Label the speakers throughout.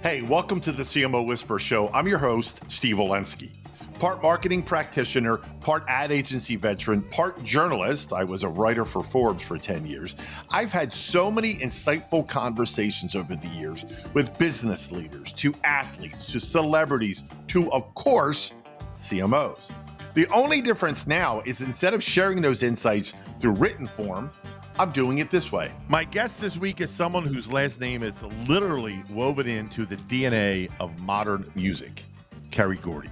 Speaker 1: Hey, welcome to the CMO Whisper Show. I'm your host, Steve Olensky. Part marketing practitioner, part ad agency veteran, part journalist. I was a writer for Forbes for 10 years. I've had so many insightful conversations over the years with business leaders, to athletes, to celebrities, to, of course, CMOs. The only difference now is instead of sharing those insights through written form, I'm doing it this way. My guest this week is someone whose last name is literally woven into the DNA of modern music, Kerry Gordy.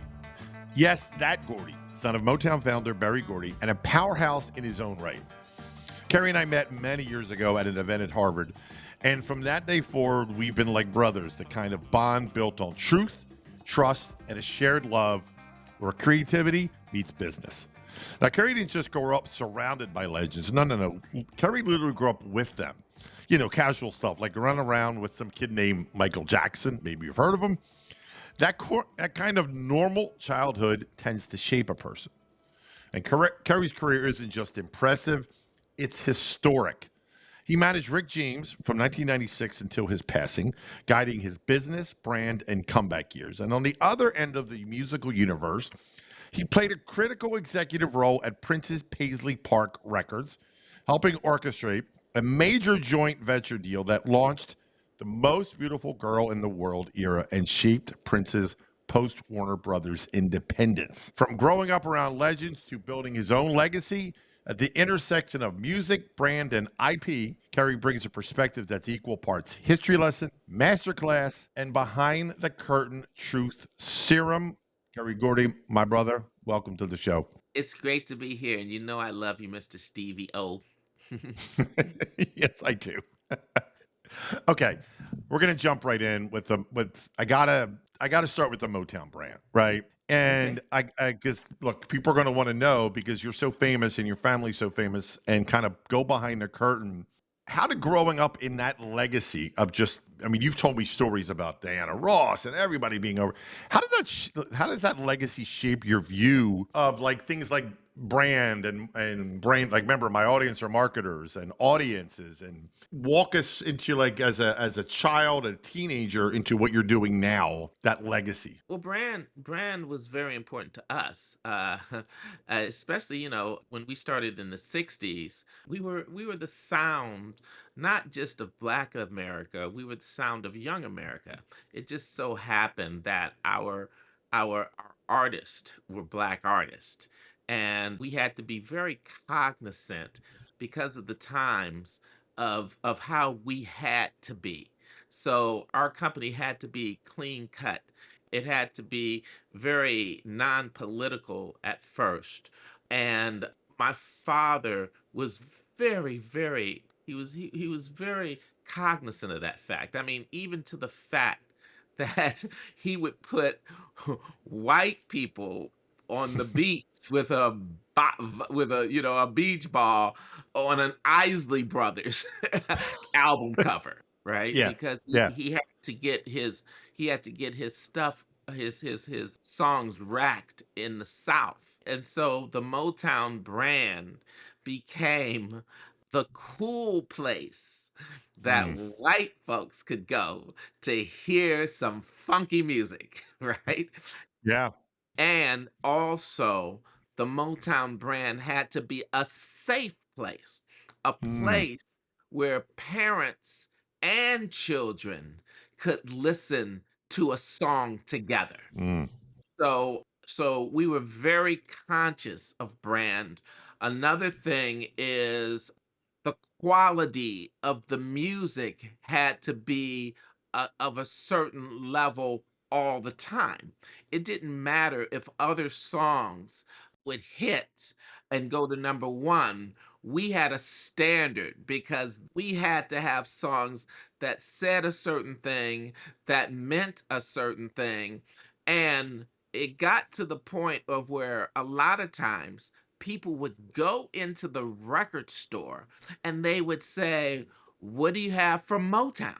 Speaker 1: Yes, that Gordy, son of Motown founder Berry Gordy, and a powerhouse in his own right. Kerry and I met many years ago at an event at Harvard, and from that day forward, we've been like brothers, the kind of bond built on truth, trust, and a shared love where creativity meets business. Now, Kerry didn't just grow up surrounded by legends. No. Kerry literally grew up with them. You know, casual stuff like running around with some kid named Michael Jackson. Maybe you've heard of him. That kind of normal childhood tends to shape a person. And Kerry's career isn't just impressive, it's historic. He managed Rick James from 1996 until his passing, guiding his business, brand, and comeback years. And on the other end of the musical universe, he played a critical executive role at Prince's Paisley Park Records, helping orchestrate a major joint venture deal that launched the Most Beautiful Girl in the World era and shaped Prince's post Warner Brothers independence. From growing up around legends to building his own legacy, at the intersection of music, brand, and IP, Kerry brings a perspective that's equal parts history lesson, masterclass, and behind the curtain truth serum. Kerry Gordy, my brother, welcome to the show.
Speaker 2: It's great to be here, and you know I love you, Mr. Stevie O.
Speaker 1: Yes, I do. Okay, we're gonna jump right in with I gotta start with the Motown brand, right? And
Speaker 2: Okay.
Speaker 1: I guess look, people are gonna want to know because you're so famous and your family's so famous, and kind of go behind the curtain. How did growing up in that legacy of just, I mean, you've told me stories about Diana Ross and everybody being over. How does that legacy shape your view of like things like brand and brand? Like, remember, my audience are marketers and audiences, and walk us into like as a child, a teenager, into what you're doing now. That legacy.
Speaker 2: Well, brand was very important to us, especially when we started in the '60s. We were the sound, not just of Black America. We were the sound of Young America. It just so happened that our artists were Black artists, and we had to be very cognizant because of the times of how we had to be. So our company had to be clean cut. It had to be very non-political at first. And my father was he was very cognizant of that fact. I mean, even to the fact that he would put white people on the beach with a beach ball on an Isley Brothers album cover, right?
Speaker 1: Yeah,
Speaker 2: Because
Speaker 1: yeah.
Speaker 2: he had to get his stuff, his songs racked in the South. And so the Motown brand became the cool place that
Speaker 1: Mm,
Speaker 2: white folks could go to hear some funky music, right?
Speaker 1: yeah.
Speaker 2: And also, the Motown brand had to be a safe place, a
Speaker 1: Mm,
Speaker 2: place where parents and children could listen to a song together.
Speaker 1: mm,
Speaker 2: So we were very conscious of brand. Another thing is the quality of the music had to be of a certain level all the time. It didn't matter if other songs would hit and go to number one. We had a standard because we had to have songs that said a certain thing, that meant a certain thing. And it got to the point of where a lot of times people would go into the record store and they would say, "What do you have from Motown?"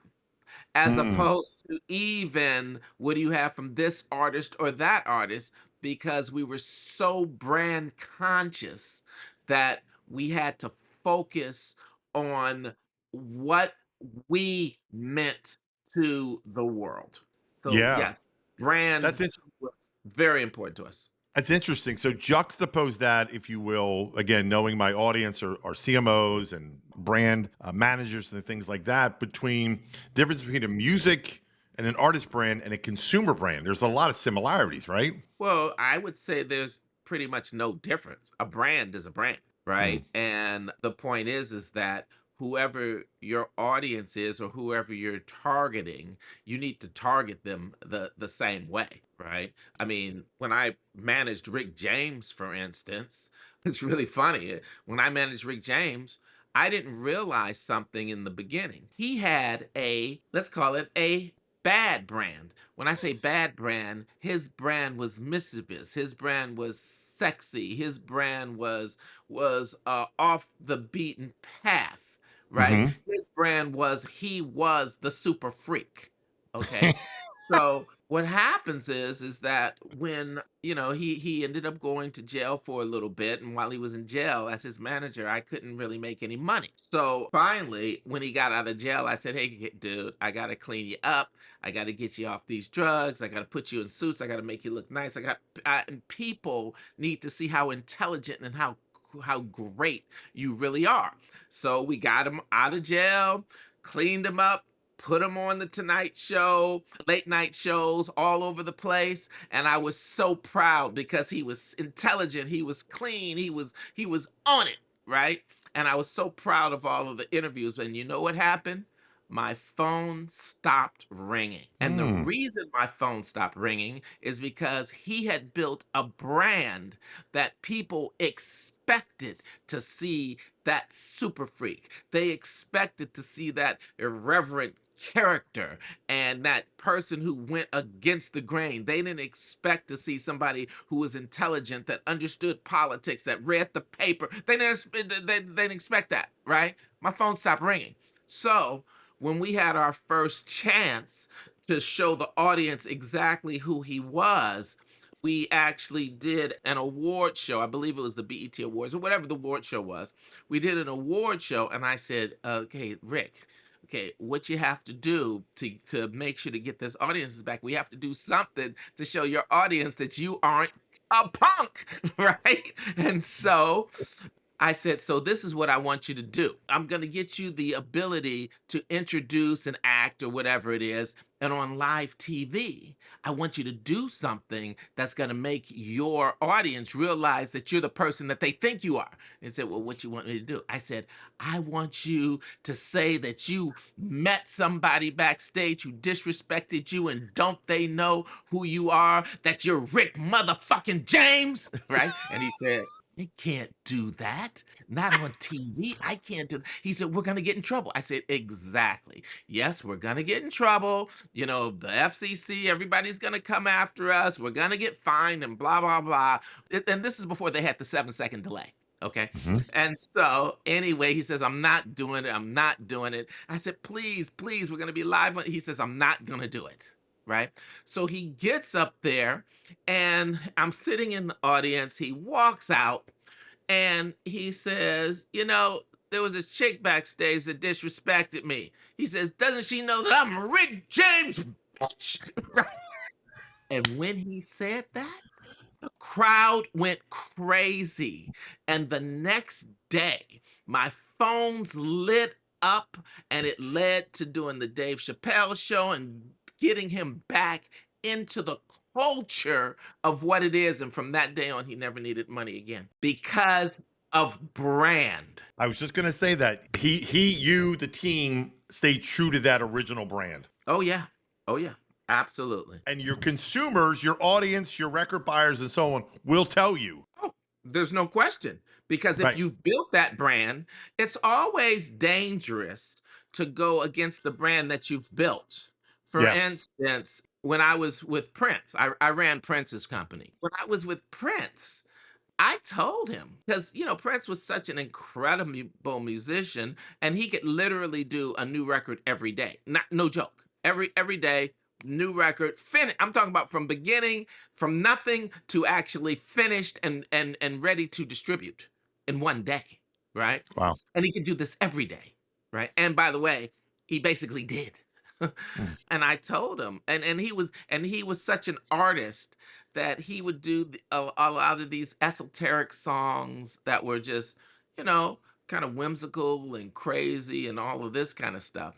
Speaker 2: As
Speaker 1: mm.
Speaker 2: opposed to even, "What do you have from this artist or that artist?" Because we were so brand conscious that we had to focus on what we meant to the world. So
Speaker 1: Yeah.
Speaker 2: yes, brand
Speaker 1: That's int
Speaker 2: was very important to us.
Speaker 1: that's interesting. So juxtapose that, if you will, again, knowing my audience are CMOs and brand managers and things like that, between difference between a music and an artist brand and a consumer brand. There's a lot of similarities, right?
Speaker 2: Well, I would say there's pretty much no difference. A brand is a brand,
Speaker 1: Mm.
Speaker 2: right? And the point is that whoever your audience is or whoever you're targeting, you need to target them the same way, right? I mean, when I managed Rick James, for instance, it's really funny. When I managed Rick James, I didn't realize something in the beginning. He had a, let's call it a bad brand. When I say bad brand, his brand was mischievous. His brand was sexy. His brand was off the beaten path, right?
Speaker 1: Hmm.
Speaker 2: His brand was he was the super freak. Okay. So what happens is that when he ended up going to jail for a little bit, and while he was in jail as his manager, I couldn't really make any money. So finally, when he got out of jail, I said, "Hey, dude, I gotta clean you up. I gotta get you off these drugs. I gotta put you in suits. I gotta make you look nice. And people need to see how intelligent and how great you really are." So we got him out of jail, cleaned him up, put him on the Tonight Show, late night shows all over the place, and I was so proud because he was intelligent, he was clean, he was on it, right? And I was so proud of all of the interviews. And you know what happened? My phone stopped ringing. And the
Speaker 1: Mm.
Speaker 2: reason my phone stopped ringing is because he had built a brand that people expected to see that super freak. They expected to see that irreverent character and that person who went against the grain. They didn't expect to see somebody who was intelligent, that understood politics, that read the paper. They didn't expect that, right? My phone stopped ringing. So when we had our first chance to show the audience exactly who he was, we actually did an award show. I believe it was the BET Awards or whatever the award show was. We did an award show, and I said, "Okay, Rick, okay, what you have to do to make sure to get this audience back, we have to do something to show your audience that you aren't a punk," right? And so I said, "So this is what I want you to do. I'm going to get you the ability to introduce an act or whatever it is. And on live TV, I want you to do something that's going to make your audience realize that you're the person that they think you are." And he said, "Well, what you want me to do?" I said, "I want you to say that you met somebody backstage who disrespected you, and don't they know who you are? That you're Rick motherfucking James," right? And he said, "I can't do that. Not on TV. I can't do." He said, "We're gonna get in trouble." I said, "Exactly. Yes, we're gonna get in trouble. The FCC, everybody's gonna come after us. We're gonna get fined and blah blah blah." And this is before they had the 7-second delay. Okay.
Speaker 1: Hmm.
Speaker 2: And so anyway, he says, "I'm not doing it. I'm not doing it." I said, "Please, please, we're gonna be live." He says, "I'm not gonna do it." Right. So he gets up there, and I'm sitting in the audience. He walks out and he says, "There was this chick backstage that disrespected me." He says, "Doesn't she know that I'm Rick James, bitch?" And when he said that, crowd went crazy. And the next day, my phones lit up, and it led to doing the Dave Chappelle show and getting him back into the culture of what it is. And from that day on, he never needed money again because of brand.
Speaker 1: I was just gonna say that you, the team, stayed true to that original brand.
Speaker 2: Oh, yeah. Oh, yeah. Absolutely.
Speaker 1: And your consumers, your audience, your record buyers, and so on will tell you.
Speaker 2: Oh, there's no question. Because if
Speaker 1: Right.
Speaker 2: you've built that brand, it's always dangerous to go against the brand that you've built. For
Speaker 1: Yeah.
Speaker 2: instance, when I was with Prince, I ran Prince's company. When I was with Prince, I told him because Prince was such an incredible musician, and he could literally do a new record every day. Not no joke. Every day, new record. Finish. I'm talking about from beginning, from nothing to actually finished and ready to distribute in one day, right?
Speaker 1: Wow.
Speaker 2: And he could do this every day, right? And by the way, he basically did.
Speaker 1: Mm.
Speaker 2: And I told him, and he was such an artist that he would do a lot of these esoteric songs that were just, you know, kind of whimsical and crazy and all of this kind of stuff.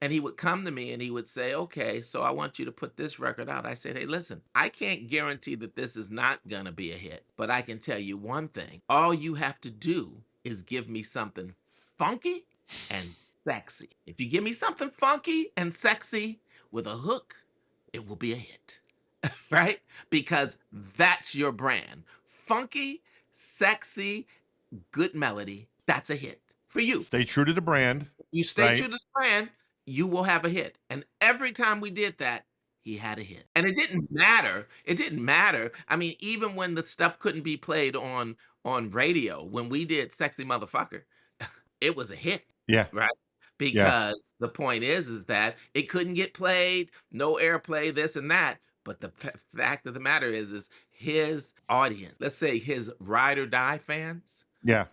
Speaker 2: And he would come to me and he would say, "Okay, so I want you to put this record out." I said, "Hey, listen, I can't guarantee that this is not going to be a hit, but I can tell you one thing. All you have to do is give me something funky and sexy. If you give me something funky and sexy with a hook, it will be a hit." Right? Because that's your brand. Funky, sexy, good melody. That's a hit for you.
Speaker 1: Stay true to the brand,
Speaker 2: You stay true
Speaker 1: right?
Speaker 2: to the brand, you will have a hit. And every time we did that, he had a hit. And it didn't matter. It didn't matter. I mean, even when the stuff couldn't be played on radio, when we did Sexy Motherfucker, it was a hit,
Speaker 1: Yeah,
Speaker 2: right?
Speaker 1: yeah.
Speaker 2: Because the point is that it couldn't get played, no airplay, this and that. But the fact of the matter is his audience, let's say his ride or die fans,
Speaker 1: Yeah.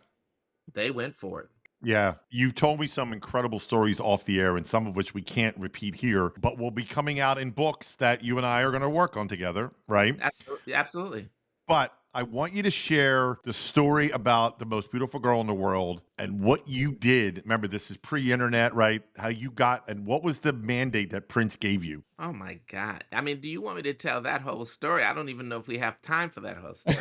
Speaker 2: they went for it.
Speaker 1: Yeah, you've told me some incredible stories off the air, and some of which we can't repeat here, but will be coming out in books that you and I are going to work on together, right?
Speaker 2: Absolutely, absolutely.
Speaker 1: But I want you to share the story about the most beautiful girl in the world and what you did. Remember, this is pre-internet, right? How you got and what was the mandate that Prince gave you?
Speaker 2: Oh my God. I mean, do you want me to tell that whole story? I don't even know if we have time for that whole story.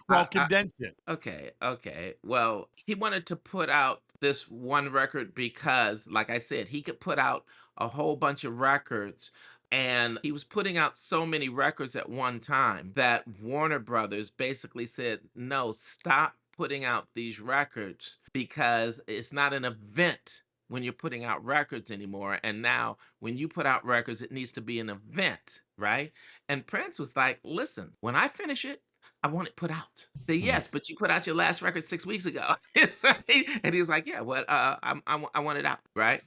Speaker 1: Well,
Speaker 2: I
Speaker 1: condense it.
Speaker 2: Okay, okay. Well, he wanted to put out this one record because, like I said, he could put out a whole bunch of records. And he was putting out so many records at one time that Warner Brothers basically said, no, stop putting out these records because it's not an event when you're putting out records anymore. And now, when you put out records, it needs to be an event, right? And Prince was like, listen, when I finish it, I want it put out. Say,
Speaker 1: Mm.
Speaker 2: yes, but you put out your last record 6 weeks ago. It's right. And he's like, yeah, what? I want it out, right?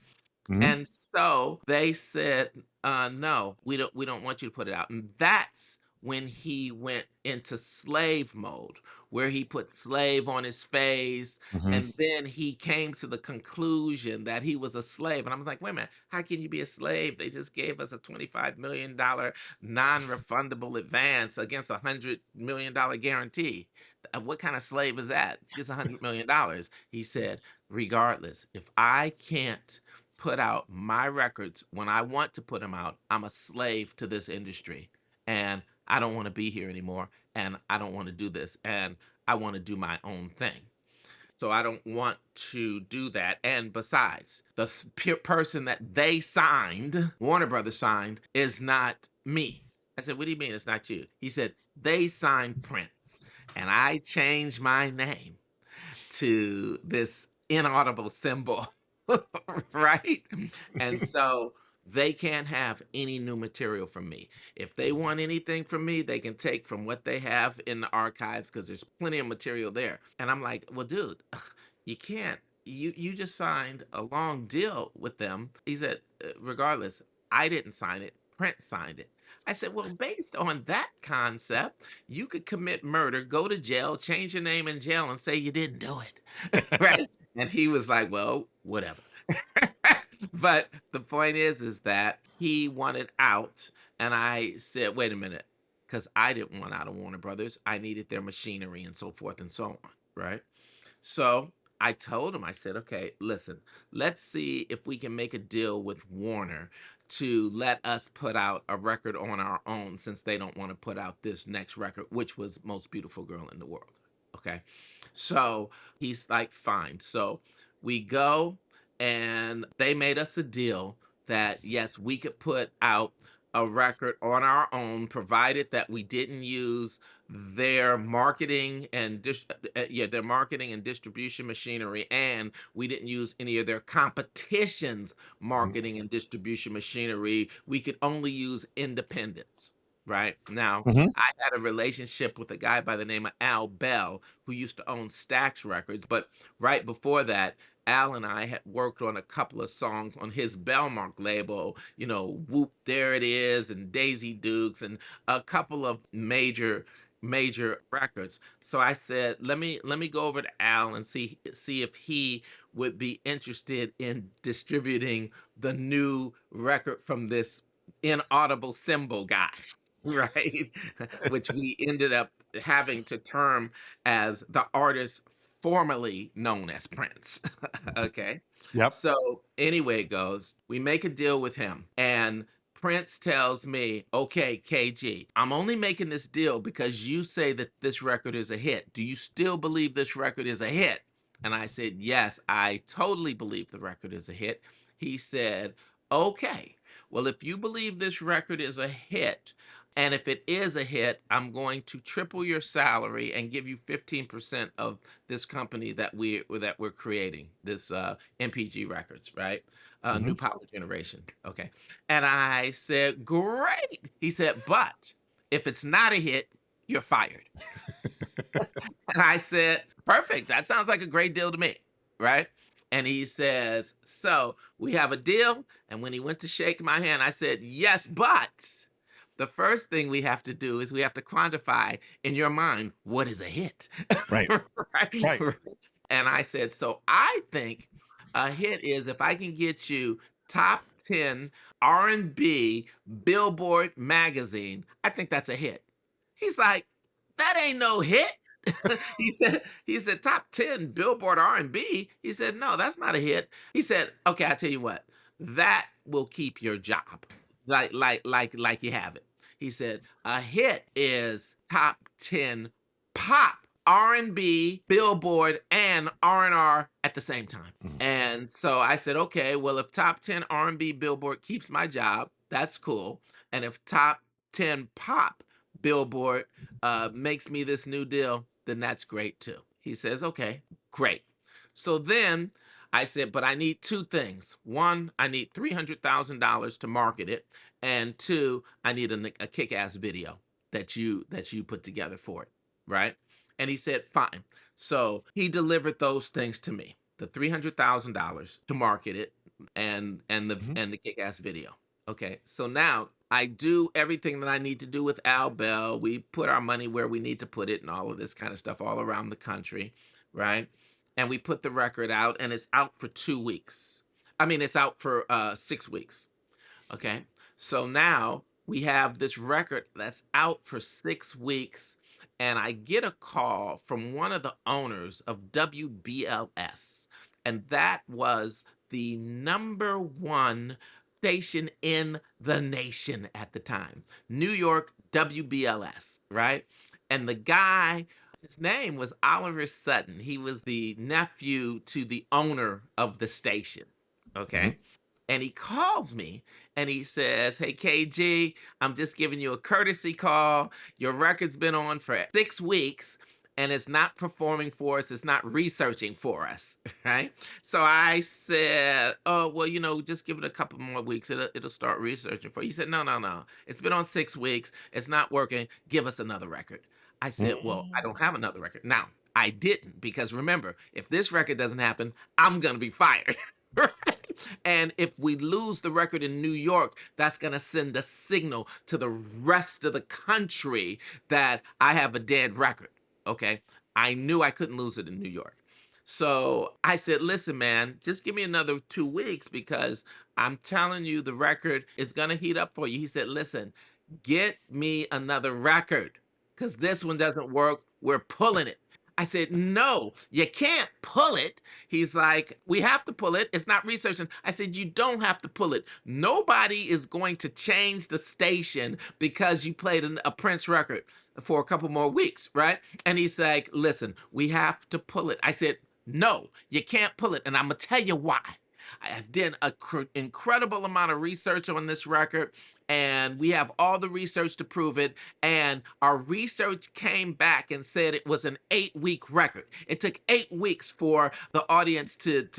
Speaker 1: Mhm.
Speaker 2: And so they said, no, we don't want you to put it out. And that's when he went into slave mode, where he put slave on his face.
Speaker 1: Mhm.
Speaker 2: And then he came to the conclusion that he was a slave. And I was like, wait a minute, how can you be a slave? They just gave us a $25 million non-refundable advance against $100 million guarantee. What kind of slave is that? Just $100 million. He said, regardless, if I can't put out my records when I want to put them out, I'm a slave to this industry. And I don't want to be here anymore. And I don't want to do this. And I want to do my own thing. So I don't want to do that. And besides, the person that they signed, Warner Brothers signed, is not me. I said, what do you mean it's not you? He said, they signed Prince. And I changed my name to this inaudible symbol, right? And so they can't have any new material from me. If they want anything from me, they can take from what they have in the archives because there's plenty of material there. And I'm like, well, dude, you can't. You just signed a long deal with them. He said, regardless, I didn't sign it. Prince signed it. I said, well, based on that concept, you could commit murder, go to jail, change your name in jail, and say you didn't do it. Right? And he was like, well, whatever. But the point is that he wanted out. And I said, wait a minute, because I didn't want out of Warner Brothers. I needed their machinery and so forth and so on. Right. So I told him, I said, okay, listen, let's see if we can make a deal with Warner to let us put out a record on our own since they don't want to put out this next record, which was Most Beautiful Girl in the World. Okay. So he's like, fine. So we go and they made us a deal that, yes, we could put out a record on our own, provided that we didn't use their marketing and their marketing and distribution machinery, and we didn't use any of their competition's marketing and distribution machinery. We could only use independents. Right now,
Speaker 1: Mhm.
Speaker 2: I had a relationship with a guy by the name of Al Bell who used to own Stax Records, but right before that, Al and I had worked on a couple of songs on his Belmark label, Whoop, There It Is, and Daisy Dukes, and a couple of major, major records. So I said, let me go over to Al and see if he would be interested in distributing the new record from this inaudible symbol guy, right? Which we ended up having to term as the artist formerly known as Prince. Okay.
Speaker 1: Yep.
Speaker 2: So anyway, it goes, we make a deal with him, and Prince tells me, okay, KG, I'm only making this deal because you say that this record is a hit. Do you still believe this record is a hit? And I said, yes, I totally believe the record is a hit. He said, okay, well, if you believe this record is a hit, and if it is a hit, I'm going to triple your salary and give you 15% of this company that we're creating, this MPG Records, right?
Speaker 1: Hmm.
Speaker 2: New Power Generation. Okay. And I said, great. He said, but if it's not a hit, you're fired. And I said, perfect. That sounds like a great deal to me. Right. And he says, so we have a deal. And when he went to shake my hand, I said, yes, but the first thing we have to do is we have to quantify in your mind what is a hit.
Speaker 1: Right.
Speaker 2: Right?
Speaker 1: Right.
Speaker 2: And I said, so I think a hit is if I can get you top 10 R&B Billboard magazine, I think that's a hit. He's like, that ain't no hit. He said top 10 Billboard R&B. He said, no, that's not a hit. He said, okay, I tell you what, that will keep your job. Like you have it. He said, a hit is top 10 pop R&B, Billboard, and R&R at the same time.
Speaker 1: Mhm.
Speaker 2: And so I said, okay, well, if top 10 R&B Billboard keeps my job, that's cool. And if top 10 pop Billboard makes me this new deal, then that's great too. He says, okay, great. So then I said, but I need two things. One, I need $300,000 to market it. And two, I need a kick-ass video that you put together for it. Right. And he said, fine. So he delivered those things to me, the $300,000 to market it
Speaker 1: Mhm.
Speaker 2: and the kick-ass video. Okay. So now I do everything that I need to do with Al Bell. We put our money where we need to put it and all of this kind of stuff all around the country, right? And we put the record out, and it's out for 2 weeks. I mean, it's out for 6 weeks. Okay. So now we have this record that's out for 6 weeks. And I get a call from one of the owners of WBLS. And that was the number one station in the nation at the time, New York WBLS, right? And the guy, his name was Oliver Sutton. He was the nephew to the owner of the station.
Speaker 1: Mhm.
Speaker 2: Okay. And he calls me and he says, hey, KG, I'm just giving you a courtesy call. Your record's been on for 6 weeks and it's not performing for us. It's not researching for us. Right. So I said, oh, well, just give it a couple more weeks. It'll start researching for you. He said, no, no, no. It's been on 6 weeks. It's not working. Give us another record. I said, well, I don't
Speaker 1: Mm.
Speaker 2: have another record. Now, I didn't because remember, if this record doesn't happen, I'm going to be fired. Right? And if we lose the record in New York, that's going to send a signal to the rest of the country that I have a dead record. Okay. I knew I couldn't lose it in New York. So I said, listen, man, just give me another 2 weeks because I'm telling you the record is going to heat up for you. He said, listen, get me another record because this one doesn't work. We're pulling it. I said, no, you can't pull it. He's like, we have to pull it. It's not researching. I said, you don't have to pull it. Nobody is going to change the station because you played a Prince record for a couple more weeks, right? And he's like, listen, we have to pull it. I said, no, you can't pull it. And I'm going to tell you why. I have done an incredible amount of research on this record, and we have all the research to prove it. And our research came back and said it was an 8-week record. It took 8 weeks for the audience to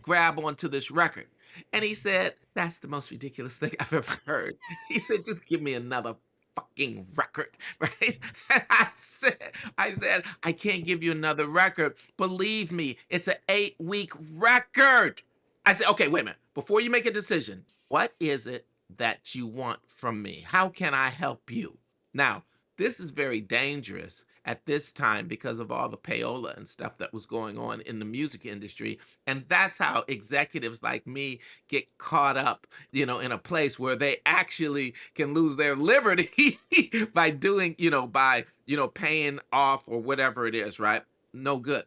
Speaker 2: grab onto this record. And he said, that's the most ridiculous thing I've ever heard. He said, just give me another fucking record, right? And I said, I can't give you another record. Believe me, it's an 8-week record. I said, okay, wait a minute. Before you make a decision, what is it that you want from me? How can I help you? Now, this is very dangerous at this time because of all the payola and stuff that was going on in the music industry. And that's how executives like me get caught up, in a place where they actually can lose their liberty by doing, paying off or whatever it is, right? No good.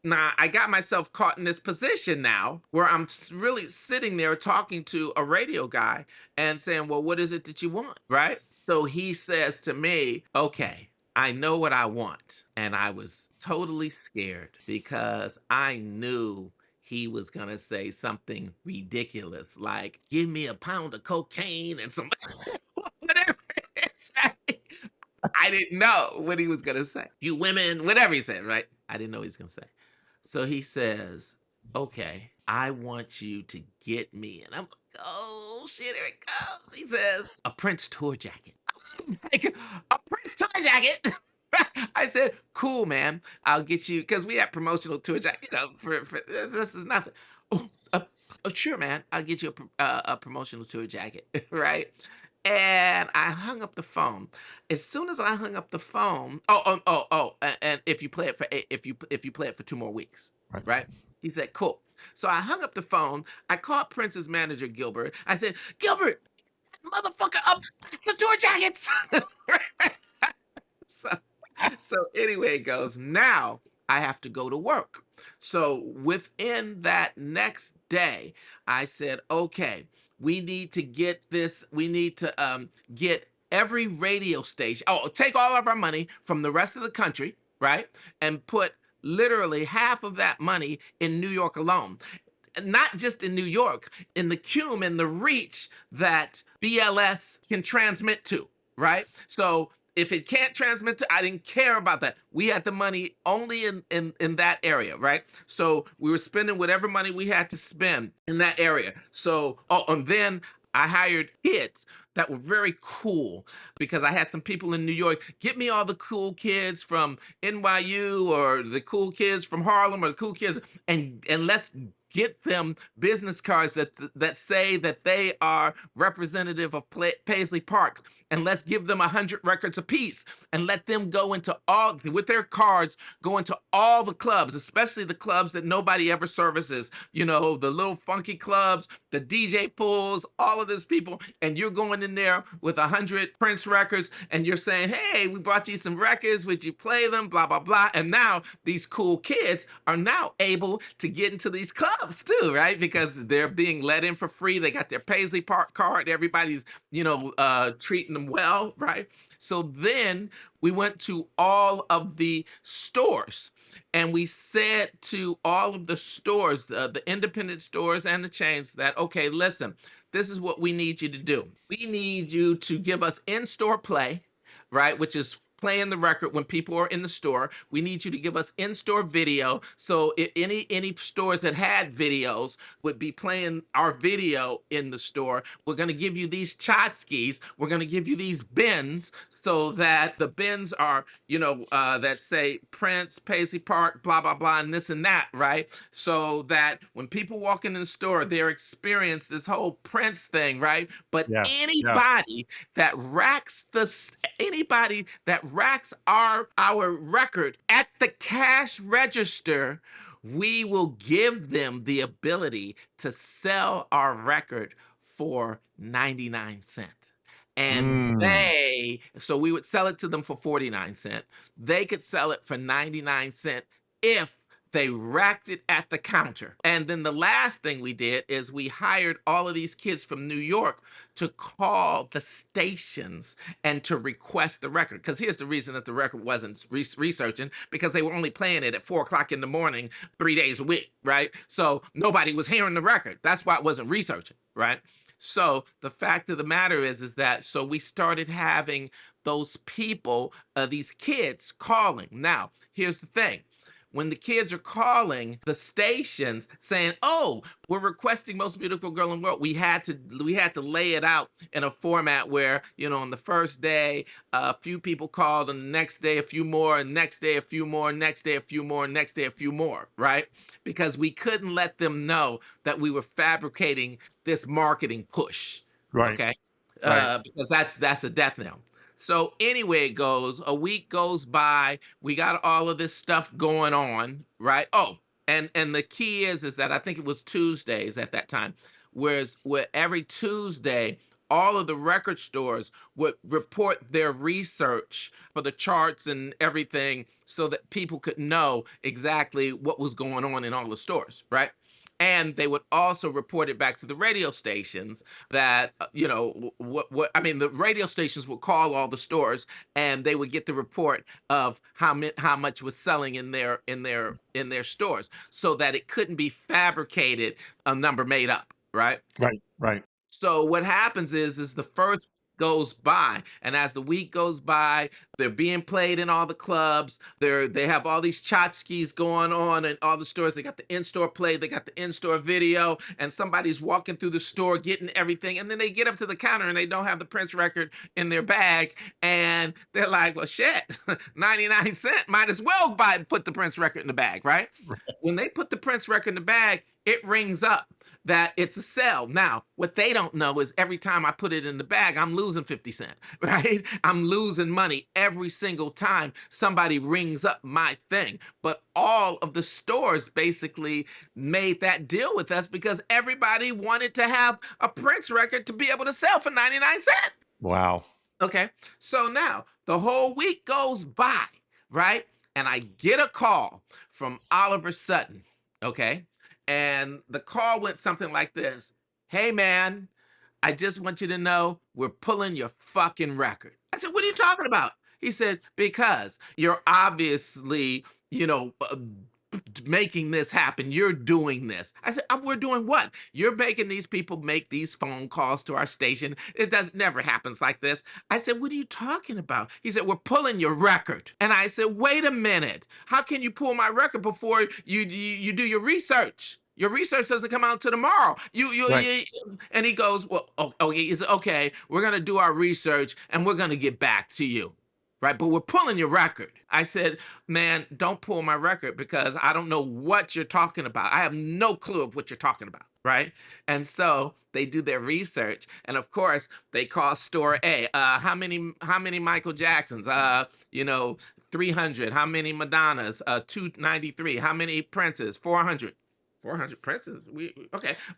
Speaker 2: Now, I got myself caught in this position now where I'm really sitting there talking to a radio guy and saying, well, what is it that you want? Right. So he says to me, okay, I know what I want. And I was totally scared because I knew he was going to say something ridiculous like, give me a pound of cocaine and some whatever it is, right? I didn't know what he was going to say. You women, whatever he said, right? I didn't know what he was going to say. So he says, okay, I want you to get me. And I'm like, oh shit, here it comes. He says, a Prince tour jacket. I was like, a Prince tour jacket? I said, cool, man. I'll get you, because we have promotional tour jacket, for this is nothing. Oh, sure, man. I'll get you a promotional tour jacket, right? And I hung up the phone. As soon as I hung up the phone, and if you play it for if you play it for 2 more weeks,
Speaker 1: Right.
Speaker 2: right? He said, cool. So I hung up the phone. I called Prince's manager, Gilbert. I said, Gilbert, motherfucker, up the tour jackets. so so anyway, it goes, now I have to go to work. So within that next day, I said, okay, we need to get this, we need to get every radio station, take all of our money from the rest of the country, right? And put literally half of that money in New York alone. Not just in New York, in the cume and the reach that BLS can transmit to, right? So if it can't transmit to, I didn't care about that. We had the money only in that area, right? So we were spending whatever money we had to spend in that area. So, and then I hired kids that were very cool because I had some people in New York get me all the cool kids from NYU or the cool kids from Harlem or the cool kids, and let's get them business cards that say that they are representative of Paisley Park, and let's give them 100 records apiece, and let them go into all with their cards, go into all the clubs, especially the clubs that nobody ever services, the little funky clubs, the DJ pools, all of these people. And you're going in there with 100 Prince records and you're saying, hey, we brought you some records, would you play them, blah blah blah. And now these cool kids are now able to get into these clubs too, right? Because they're being let in for free, they got their Paisley Park card, everybody's treating them well, right? So then we went to all of the stores and we said to all of the stores, the independent stores and the chains, that, okay, listen, this is what we need you to do. We need you to give us in-store play, right? Which is playing the record when people are in the store. We need you to give us in-store video. So if any stores that had videos would be playing our video in the store. We're going to give you these tchotchkes. We're going to give you these bins so that the bins are, that say Prince, Paisley Park, blah, blah, blah, and this and that, right? So that when people walk in the store, they're experience this whole Prince thing, right? But
Speaker 1: Yeah. Yeah.
Speaker 2: anybody that racks our record at the cash register, we will give them the ability to sell our record for 99 cents. And
Speaker 1: Mm.
Speaker 2: so we would sell it to them for 49 cents. They could sell it for 99 cents if they racked it at the counter. And then the last thing we did is we hired all of these kids from New York to call the stations and to request the record. Because here's the reason that the record wasn't researching, because they were only playing it at 4 o'clock in the morning, 3 days a week, right? So nobody was hearing the record. That's why it wasn't researching, right? So the fact of the matter is that so we started having those people, these kids calling. Now, here's the thing. When the kids are calling the stations saying, "Oh, we're requesting most beautiful girl in the world," we had to lay it out in a format where, on the first day a few people called, and the next day a few more, and next day a few more, next day a few more, next day a few more, right? Because we couldn't let them know that we were fabricating this marketing push,
Speaker 1: Right.
Speaker 2: okay?
Speaker 1: Right.
Speaker 2: Because that's a death knell. So anyway, it goes, a week goes by, we got all of this stuff going on, right? Oh, and the key is that I think it was Tuesdays at that time, where every Tuesday, all of the record stores would report their research for the charts and everything so that people could know exactly what was going on in all the stores, right? And they would also report it back to the radio stations that what I mean, the radio stations would call all the stores and they would get the report of how much was selling in their stores, so that it couldn't be fabricated, a number made up, right?
Speaker 1: Right, right.
Speaker 2: So what happens is the first goes by, and as the week goes by, they're being played in all the clubs. They have all these tchotchkes going on in all the stores. They got the in-store play, they got the in-store video, and somebody's walking through the store getting everything, and then they get up to the counter and they don't have the Prince record in their bag, and they're like, "Well, shit, 99 cent, might as well put the Prince record in the bag, right?" When they put the Prince record in the bag, it rings up that it's a sell. Now, what they don't know is every time I put it in the bag, I'm losing 50 cent, right? I'm losing money every single time somebody rings up my thing. But all of the stores basically made that deal with us because everybody wanted to have a Prince record to be able to sell for 99 cents.
Speaker 1: Wow.
Speaker 2: Okay. So now the whole week goes by, right? And I get a call from Oliver Sutton. Okay. And the call went something like this: "Hey, man, I just want you to know we're pulling your fucking record." I said, "What are you talking about?" He said, "Because you're obviously, you know, making this happen. You're doing this." I said, "We're doing what?" "You're making these people make these phone calls to our station. It does never happens like this." I said, "What are you talking about?" He said, "We're pulling your record." And I said, "Wait a minute. How can you pull my record before you do your research? Your research doesn't come out till tomorrow."
Speaker 1: Right.
Speaker 2: And he goes, "Well, he said, okay, we're gonna do our research and we're gonna get back to you. Right, but we're pulling your record." I said, "Man, don't pull my record because I don't know what you're talking about. I have no clue of what you're talking about." Right. And so they do their research. And of course, they call store A. How many Michael Jacksons? 300. How many Madonnas? 293. How many Princes? 400. 400 Princes.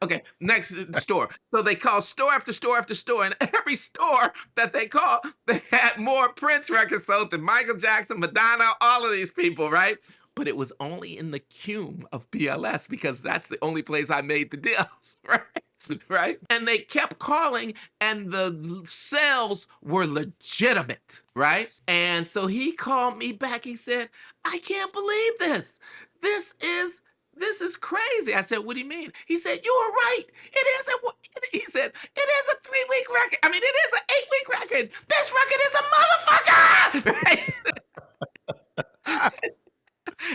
Speaker 2: Okay. Next store. So they call store after store after store, and every store that they call, they had more Prince records sold than Michael Jackson, Madonna, all of these people, right? But it was only in the cume of BLS because that's the only place I made the deals, right? Right. And they kept calling, and the sales were legitimate, right? And so he called me back. He said, "I can't believe this. This is this is crazy." I said, "What do you mean?" He said, "You were right. It is a he said, "It is a 3-week record. I mean, it is an 8-week record. This record is a motherfucker." Right?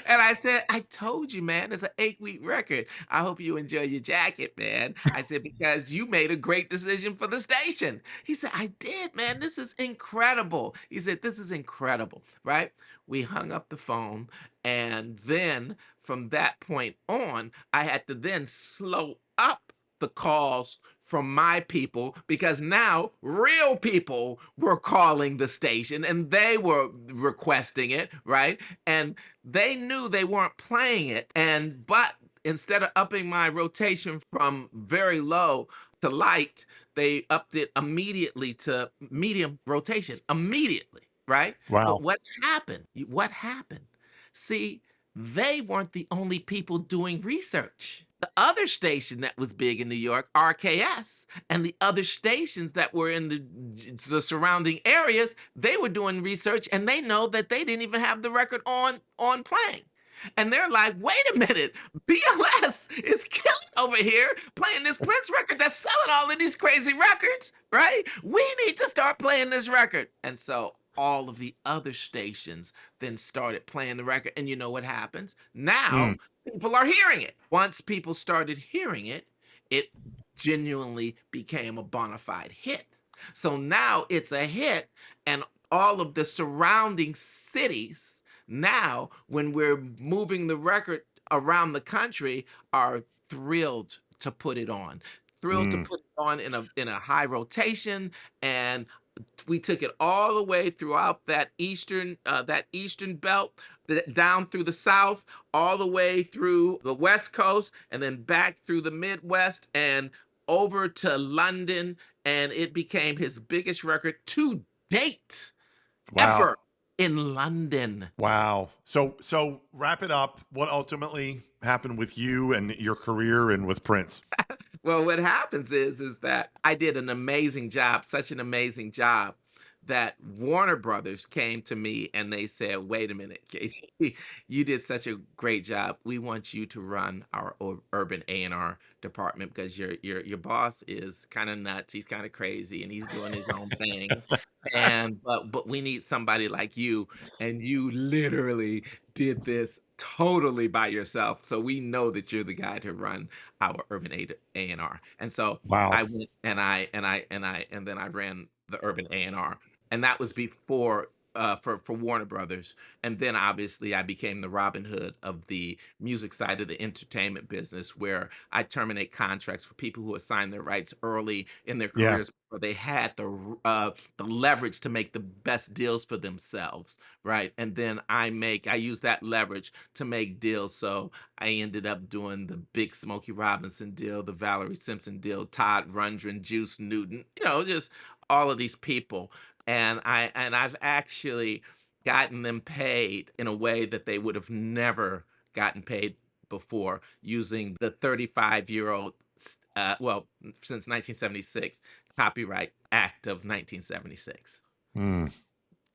Speaker 2: And I said, "I told you, man, it's an 8-week record. I hope you enjoy your jacket, man." I said, "Because you made a great decision for the station." He said, "I did, man. This is incredible." He said, "This is incredible." Right? We hung up the phone. And then from that point on, I had to then slow up the calls from my people because now real people were calling the station and they were requesting it, right? And they knew they weren't playing it, but instead of upping my rotation from very low to light, they upped it immediately to medium rotation immediately, right? But
Speaker 1: Wow.
Speaker 2: what happened? See, they weren't the only people doing research. The other station that was big in New York, RKS, and the other stations that were in the surrounding areas, they were doing research, and they know that they didn't even have the record on playing. And they're like, "Wait a minute, BLS is killing over here playing this Prince record that's selling all of these crazy records, right? We need to start playing this record." And so all of the other stations then started playing the record. And you know what happens?
Speaker 1: Mm.
Speaker 2: Now people are hearing it. Once people started hearing it, it genuinely became a bona fide hit. So now it's a hit, and all of the surrounding cities now, when we're moving the record around the country, are thrilled to put it on. Thrilled to
Speaker 1: Mm.
Speaker 2: put it on in a high rotation, and We took it all the way throughout that eastern belt, down through the South, all the way through the West Coast, and then back through the Midwest and over to London, and it became his biggest record to date
Speaker 1: Wow.
Speaker 2: ever in London.
Speaker 1: Wow. So wrap it up. What ultimately happened with you and your career and with Prince?
Speaker 2: Well, what happens is that I did an amazing job, such an amazing job that Warner Brothers came to me and they said, "Wait a minute, Casey, you did such a great job. We want you to run our urban A&R department because your boss is kind of nuts. He's kind of crazy and he's doing his own thing. And but we need somebody like you, and you literally did this totally by yourself. So we know that you're the guy to run our urban A&R." And so
Speaker 1: Wow.
Speaker 2: I went and then I ran the urban A&R. And that was before for Warner Brothers. And then obviously I became the Robin Hood of the music side of the entertainment business, where I terminate contracts for people who assigned their rights early in their
Speaker 1: Yeah.
Speaker 2: careers, where they had the leverage to make the best deals for themselves, right? And then I use that leverage to make deals. So I ended up doing the big Smokey Robinson deal, the Valerie Simpson deal, Todd Rundgren, Juice Newton, just all of these people. And I've actually gotten them paid in a way that they would have never gotten paid before, using the 35-year-old, well, since 1976, Copyright Act of 1976.
Speaker 1: Hmm.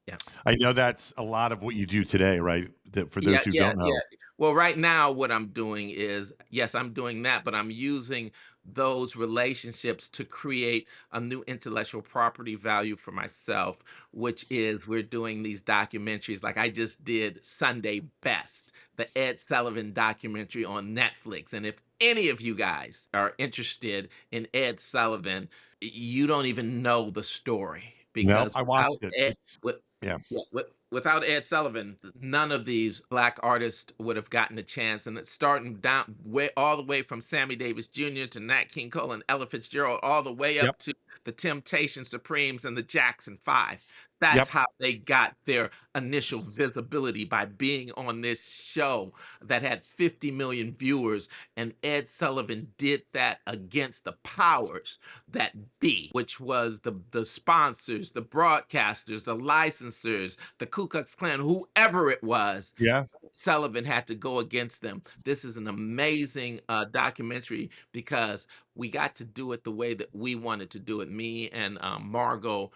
Speaker 2: Yeah.
Speaker 1: I know that's a lot of what you do today, right? That for
Speaker 2: Yeah,
Speaker 1: those who
Speaker 2: yeah,
Speaker 1: don't
Speaker 2: yeah.
Speaker 1: know.
Speaker 2: Well, right now, what I'm doing is, yes, I'm doing that, but I'm using those relationships to create a new intellectual property value for myself, which is we're doing these documentaries. Like I just did Sunday Best, the Ed Sullivan documentary on Netflix. And if any of you guys are interested in Ed Sullivan, you don't even know the story,
Speaker 1: Nope,
Speaker 2: because
Speaker 1: I
Speaker 2: without
Speaker 1: watched it.
Speaker 2: Ed,
Speaker 1: It's yeah.
Speaker 2: yeah, without Ed Sullivan, none of these black artists would have gotten a chance. And it's starting down way all the way from Sammy Davis Jr. to Nat King Cole and Ella Fitzgerald, all the way
Speaker 1: Yep.
Speaker 2: up to the Temptation Supremes and the Jackson Five. That's
Speaker 1: Yep.
Speaker 2: how they got their initial visibility, by being on this show that had 50 million viewers. And Ed Sullivan did that against the powers that be, which was the sponsors, the broadcasters, the licensors, the Ku Klux Klan, whoever it was.
Speaker 1: Yeah.
Speaker 2: Sullivan had to go against them. This is an amazing documentary because we got to do it the way that we wanted to do it. Me and Margot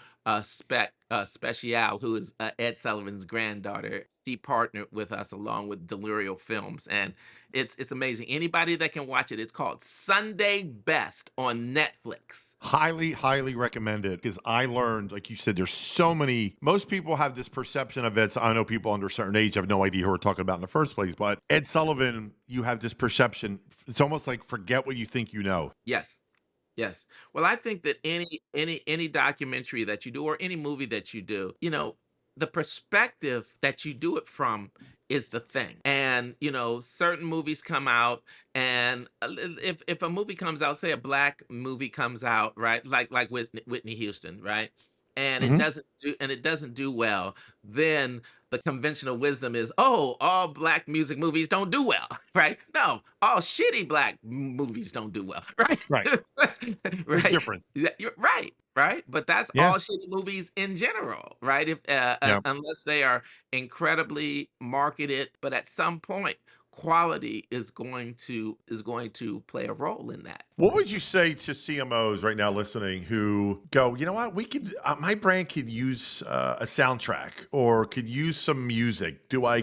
Speaker 2: Special, who is Ed Sullivan's granddaughter, she partnered with us along with Delirio Films, and it's amazing. Anybody that can watch it, it's called Sunday Best on Netflix.
Speaker 1: Highly, highly recommended because I learned, like you said, there's so many. Most people have this perception of it. So I know people under a certain age have no idea who we're talking about in the first place, but Ed Sullivan, you have this perception. It's almost like forget what you think you know.
Speaker 2: Yes. Yes. Well, I think that any documentary that you do, or any movie that you do, the perspective that you do it from is the thing. And certain movies come out, and if a movie comes out, say a black movie comes out, right? Like Whitney Houston, right? And it
Speaker 1: Hmm.
Speaker 2: doesn't do well, then the conventional wisdom is, oh, all black music movies don't do well, right? No, all shitty black movies don't do well, right?
Speaker 1: Right. There's
Speaker 2: Right.
Speaker 1: difference.
Speaker 2: Yeah, you're right, right? But that's
Speaker 1: Yeah.
Speaker 2: all shitty movies in general, right? If
Speaker 1: Yeah.
Speaker 2: unless they are incredibly marketed, but at some point, quality is going to play a role in that.
Speaker 1: What would you say to CMOs right now listening who go, you know what, my brand could use a soundtrack or could use some music. Do I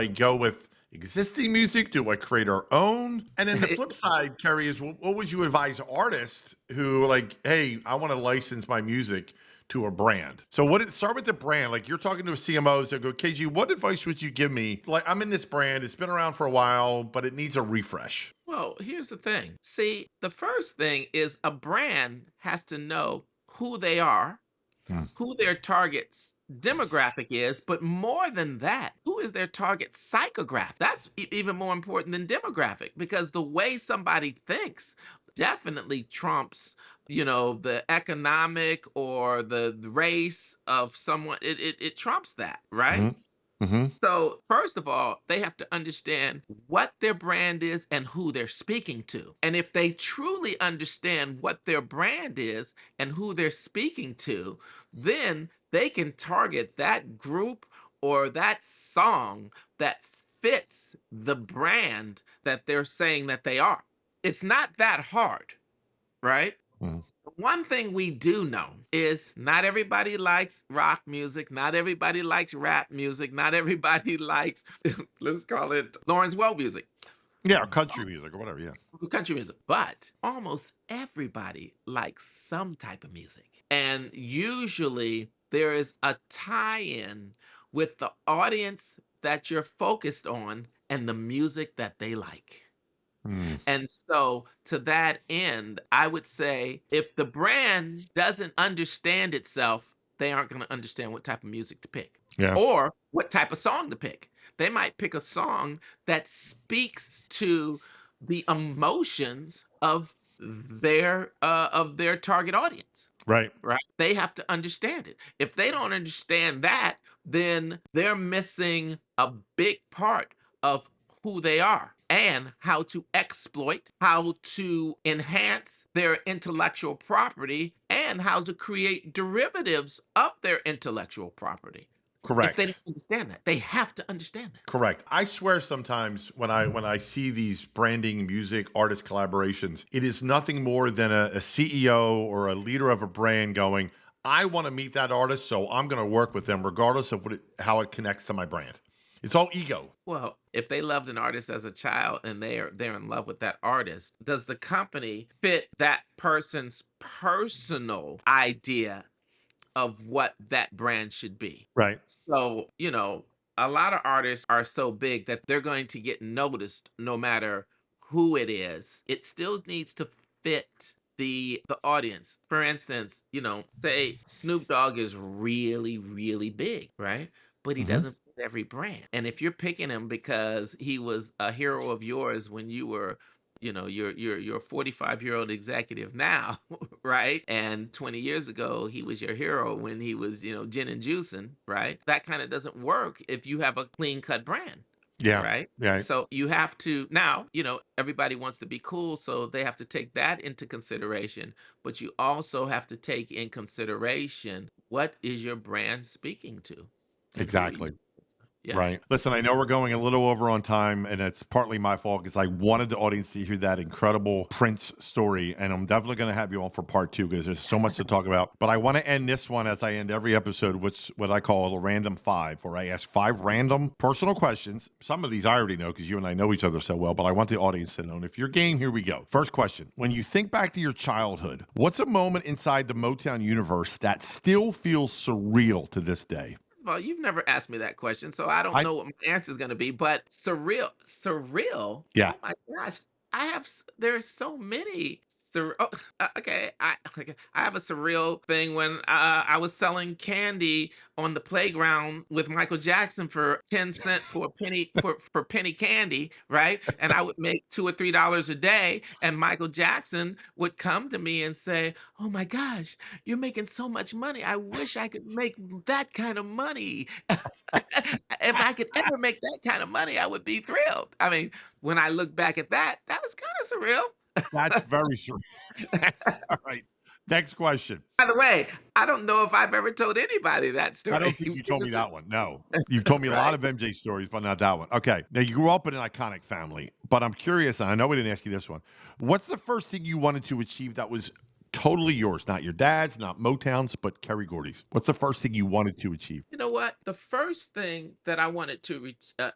Speaker 1: go with existing music? Do I create our own? And then the flip side, Kerry, is what would you advise artists who like, hey, I want to license my music to a brand? So start with the brand. Like you're talking to a CMOs that go, KG, what advice would you give me? Like I'm in this brand, it's been around for a while, but it needs a refresh.
Speaker 2: Well, here's the thing. See, the first thing is a brand has to know who they are,
Speaker 1: Hmm.
Speaker 2: who their target's demographic is, but more than that, who is their target psychograph? That's even more important than demographic, because the way somebody thinks definitely trumps the economic or the race of someone. It trumps that, right?
Speaker 1: Hmm. Hmm.
Speaker 2: So, first of all, they have to understand what their brand is and who they're speaking to. And if they truly understand what their brand is and who they're speaking to, then they can target that group or that song that fits the brand that they're saying that they are. It's not that hard, right?
Speaker 1: Hmm.
Speaker 2: One thing we do know is not everybody likes rock music, not everybody likes rap music, not everybody likes, let's call it Lawrence Well music,
Speaker 1: Yeah, or country music or whatever. Yeah.
Speaker 2: country music, but almost everybody likes some type of music. And usually there is a tie in with the audience that you're focused on and the music that they like.
Speaker 1: Mm.
Speaker 2: And so, to that end, I would say if the brand doesn't understand itself, they aren't going to understand what type of music to pick
Speaker 1: Yeah.
Speaker 2: or what type of song to pick. They might pick a song that speaks to the emotions of their target audience.
Speaker 1: Right.
Speaker 2: Right? They have to understand it. If they don't understand that, then they're missing a big part of who they are and how to exploit, how to enhance their intellectual property, and how to create derivatives of their intellectual property. If they don't
Speaker 1: Correct.
Speaker 2: understand that, they have to understand that.
Speaker 1: Correct. I swear sometimes when I see these branding, music, artist collaborations, it is nothing more than a CEO or a leader of a brand going, I want to meet that artist, so I'm going to work with them regardless of how it connects to my brand. It's all ego.
Speaker 2: Well, if they loved an artist as a child and they're in love with that artist, does the company fit that person's personal idea of what that brand should be?
Speaker 1: Right.
Speaker 2: So, a lot of artists are so big that they're going to get noticed no matter who it is. It still needs to fit the audience. For instance, say Snoop Dogg is really, really big, right? But he
Speaker 1: Hmm.
Speaker 2: doesn't fit every brand. And if you're picking him because he was a hero of yours when you were you're a 45-year-old executive now, right? And 20 years ago, he was your hero when he was, gin and juicing, right? That kind of doesn't work if you have a clean cut brand,
Speaker 1: Yeah.
Speaker 2: right?
Speaker 1: Yeah.
Speaker 2: So you have to now, everybody wants to be cool, so they have to take that into consideration. But you also have to take in consideration what is your brand speaking to and who are you?
Speaker 1: Exactly.
Speaker 2: Yeah.
Speaker 1: Right. Listen, I know we're going a little over on time, and it's partly my fault because I wanted the audience to hear that incredible Prince story. And I'm definitely going to have you on for part two because there's so much to talk about. But I want to end this one as I end every episode, which what I call a random five, where I ask five random personal questions. Some of these I already know because you and I know each other so well, but I want the audience to know. And if you're game, here we go. First question. When you think back to your childhood, what's a moment inside the Motown universe that still feels surreal to this day?
Speaker 2: Well, you've never asked me that question, so I don't
Speaker 1: I,
Speaker 2: know what my answer is gonna be, but surreal?
Speaker 1: yeah.
Speaker 2: Oh my gosh. There's so many okay, I have a surreal thing when, I was selling candy on the playground with Michael Jackson for 10 cent for a penny for penny candy, right? And I would make 2 or $3 a day, and Michael Jackson would come to me and say, "Oh my gosh, you're making so much money. I wish I could make that kind of money. If I could ever make that kind of money, I would be thrilled." I mean, when I look back at that, that was kind of
Speaker 1: That's
Speaker 2: surreal.
Speaker 1: very surreal. All right. Next question.
Speaker 2: By the way, I don't know if I've ever told anybody that
Speaker 1: I
Speaker 2: story.
Speaker 1: don't think you told me that one. No. You've told me a lot
Speaker 2: Right?
Speaker 1: of MJ stories, but not that one. Okay. Now, you grew up in an iconic family, but I'm curious, and I know we didn't ask you this one. What's the first thing you wanted to achieve that was totally yours? Not your dad's, not Motown's, but Kerry Gordy's. What's the first thing you wanted to achieve?
Speaker 2: You know what? The first thing that I wanted to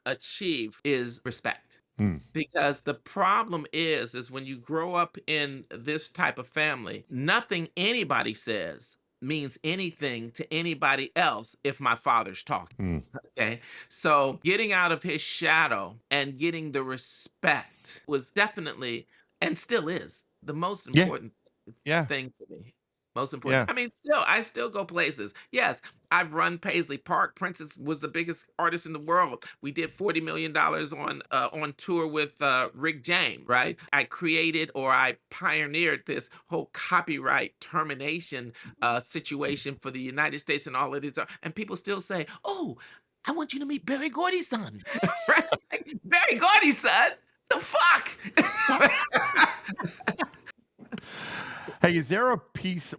Speaker 2: achieve is respect.
Speaker 1: Hmm.
Speaker 2: Because the problem is when you grow up in this type of family, nothing anybody says means anything to anybody else if my father's talking.
Speaker 1: Hmm.
Speaker 2: Okay. So getting out of his shadow and getting the respect was definitely and still is the most
Speaker 1: Yeah.
Speaker 2: important
Speaker 1: Yeah.
Speaker 2: thing to me. Most important.
Speaker 1: Yeah.
Speaker 2: I mean, I still go places. Yes, I've run Paisley Park. Princess was the biggest artist in the world. We did $40 million on tour with Rick James, right? I created or I pioneered this whole copyright termination situation for the United States and all of this. And people still say, "Oh, I want you to meet Berry Gordy's son." Right? Like, Berry Gordy's son? The fuck?
Speaker 1: Hey, is there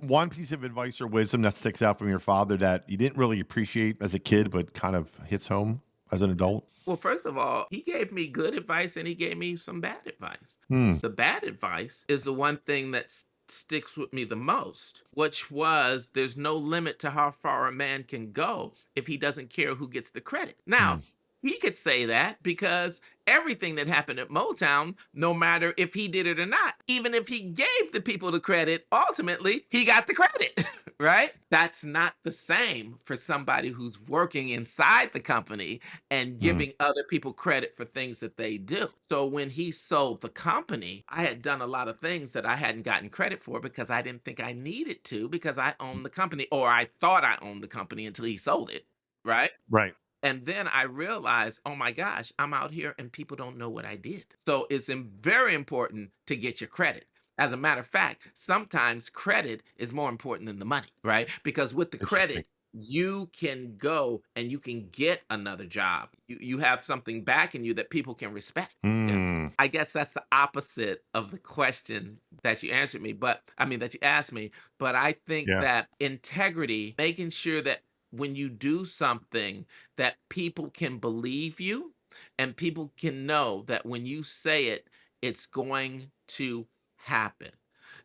Speaker 1: one piece of advice or wisdom that sticks out from your father that you didn't really appreciate as a kid, but kind of hits home as an adult?
Speaker 2: Well, first of all, he gave me good advice and he gave me some bad advice.
Speaker 1: Hmm.
Speaker 2: The bad advice is the one thing that sticks with me the most, which was there's no limit to how far a man can go if he doesn't care who gets the credit.
Speaker 1: Hmm.
Speaker 2: Now, he could say that because everything that happened at Motown, no matter if he did it or not, even if he gave the people the credit, ultimately he got the credit, right? That's not the same for somebody who's working inside the company and
Speaker 1: Hmm.
Speaker 2: giving other people credit for things that they do. So when he sold the company, I had done a lot of things that I hadn't gotten credit for because I didn't think I needed to because I owned the company or I thought I owned the company until he sold it, right?
Speaker 1: Right.
Speaker 2: And then I realized, oh my gosh, I'm out here and people don't know what I did. So it's very important to get your credit. As a matter of fact, sometimes credit is more important than the money, right? Because with the
Speaker 1: Interesting.
Speaker 2: credit, you can go and you can get another job. You have something back in you that people can respect. Yes.
Speaker 1: Hmm.
Speaker 2: I guess that's the opposite of the question that you answered me, but I mean, that you asked me. But I think
Speaker 1: Yeah.
Speaker 2: that integrity, making sure that when you do something, that people can believe you and people can know that when you say it, it's going to happen.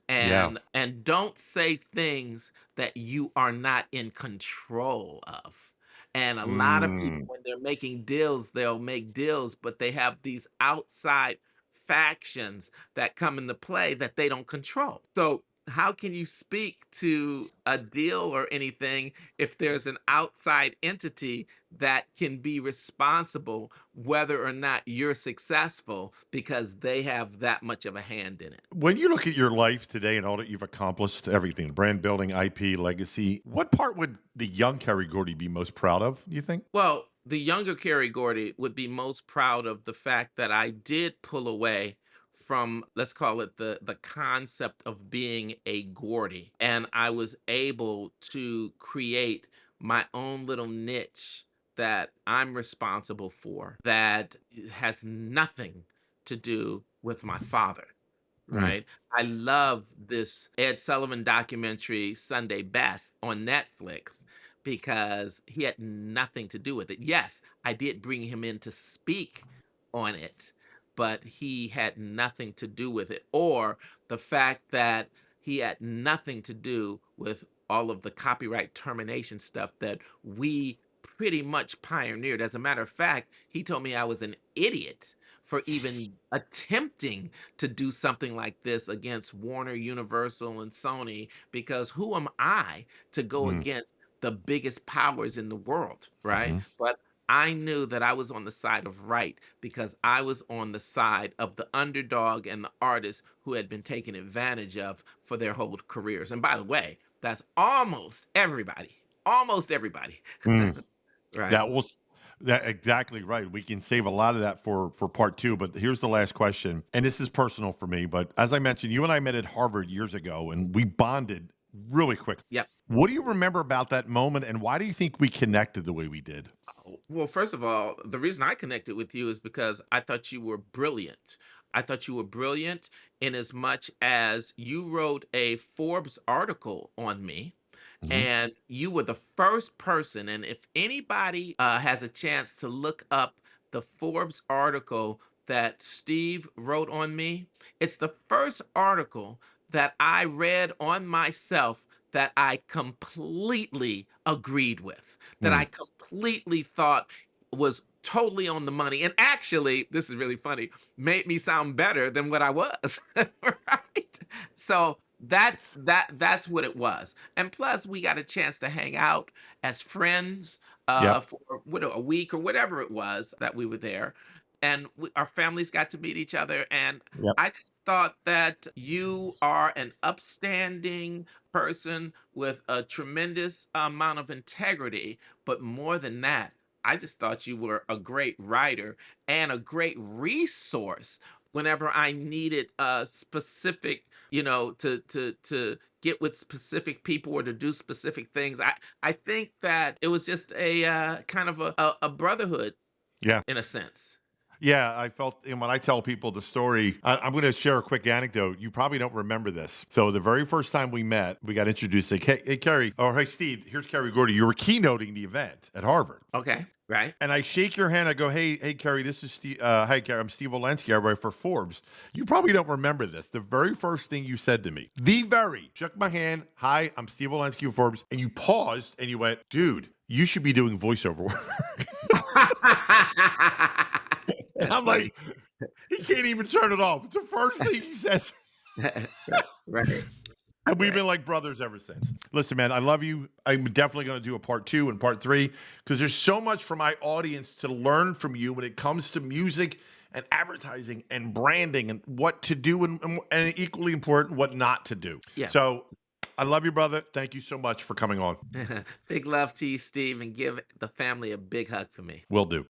Speaker 1: Yeah.
Speaker 2: And don't say things that you are not in control of. And a lot of people,
Speaker 1: Hmm.
Speaker 2: when they're making deals, they'll make deals, but they have these outside factions that come into play that they don't control. So how can you speak to a deal or anything if there's an outside entity that can be responsible whether or not you're successful because they have that much of a hand in it?
Speaker 1: When you look at your life today and all that you've accomplished, everything, brand building, IP, legacy, what part would the young Kerry Gordy be most proud of, you think?
Speaker 2: Well, the younger Kerry Gordy would be most proud of the fact that I did pull away from, let's call it, the concept of being a Gordy, and I was able to create my own little niche that I'm responsible for that has nothing to do with my father.
Speaker 1: Mm.
Speaker 2: Right? I love this Ed Sullivan documentary, Sunday Best, on Netflix because he had nothing to do with it. Yes, I did bring him in to speak on it, but he had nothing to do with it. Or the fact that he had nothing to do with all of the copyright termination stuff that we pretty much pioneered. As a matter of fact, he told me I was an idiot for even attempting to do something like this against Warner, Universal, and Sony, because who am I to go
Speaker 1: Mm.
Speaker 2: against the biggest powers in the world, right?
Speaker 1: Mhm.
Speaker 2: But I knew that I was on the side of right because I was on the side of the underdog and the artists who had been taken advantage of for their whole careers. And by the way, that's almost everybody. Almost everybody.
Speaker 1: Mm.
Speaker 2: Right.
Speaker 1: That was that exactly right. We can save a lot of that for part two. But here's the last question, and this is personal for me. But as I mentioned, you and I met at Harvard years ago, and we bonded really quickly.
Speaker 2: Yep.
Speaker 1: What do you remember about that moment, and why do you think we connected the way we did?
Speaker 2: Well, first of all, the reason I connected with you is because I thought you were brilliant. I thought you were brilliant in as much as you wrote a Forbes article on me,
Speaker 1: Mhm.
Speaker 2: and you were the first person. And if anybody has a chance to look up the Forbes article that Steve wrote on me, it's the first article that I read on myself that I completely agreed with, that
Speaker 1: Mm.
Speaker 2: I completely thought was totally on the money. And actually, this is really funny, made me sound better than what I was. Right? So that's what it was. And plus we got a chance to hang out as friends
Speaker 1: Yep.
Speaker 2: for what, a week or whatever it was that we were there. and our families got to meet each other. And
Speaker 1: Yep.
Speaker 2: I just thought that you are an upstanding person with a tremendous amount of integrity. But more than that, I just thought you were a great writer and a great resource whenever I needed a specific, to get with specific people or to do specific things. I think that it was just a kind of a brotherhood
Speaker 1: Yeah.
Speaker 2: in a sense.
Speaker 1: Yeah, I felt, and when I tell people the story, I'm going to share a quick anecdote. You probably don't remember this. So the very first time we met, we got introduced like, hey, Kerry, or hey, Steve, here's Kerry Gordy. You were keynoting the event at Harvard.
Speaker 2: Okay, right.
Speaker 1: And I shake your hand. I go, hey, Kerry, this is Steve. Hi, Kerry, I'm Steve Olensky. I write for Forbes. You probably don't remember this. The very first thing you said to me, shook my hand. Hi, I'm Steve Olensky of Forbes. And you paused and you went, dude, you should be doing voiceover work. And
Speaker 2: That's
Speaker 1: I'm
Speaker 2: funny.
Speaker 1: like, he can't even turn it off. It's the first thing he says.
Speaker 2: Right.
Speaker 1: And we've been like brothers ever since. Listen, man, I love you. I'm definitely going to do a part 2 and part 3 because there's so much for my audience to learn from you when it comes to music and advertising and branding and what to do and equally important, what not to do.
Speaker 2: Yeah.
Speaker 1: So I love you, brother. Thank you so much for coming on.
Speaker 2: Big love to you, Steve, and give the family a big hug for me.
Speaker 1: Will do.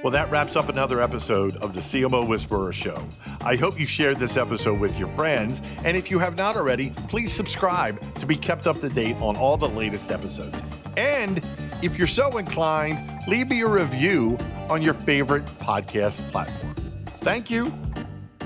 Speaker 1: Well, that wraps up another episode of the CMO Whisperer Show. I hope you shared this episode with your friends. And if you have not already, please subscribe to be kept up to date on all the latest episodes. And if you're so inclined, leave me a review on your favorite podcast platform. Thank you.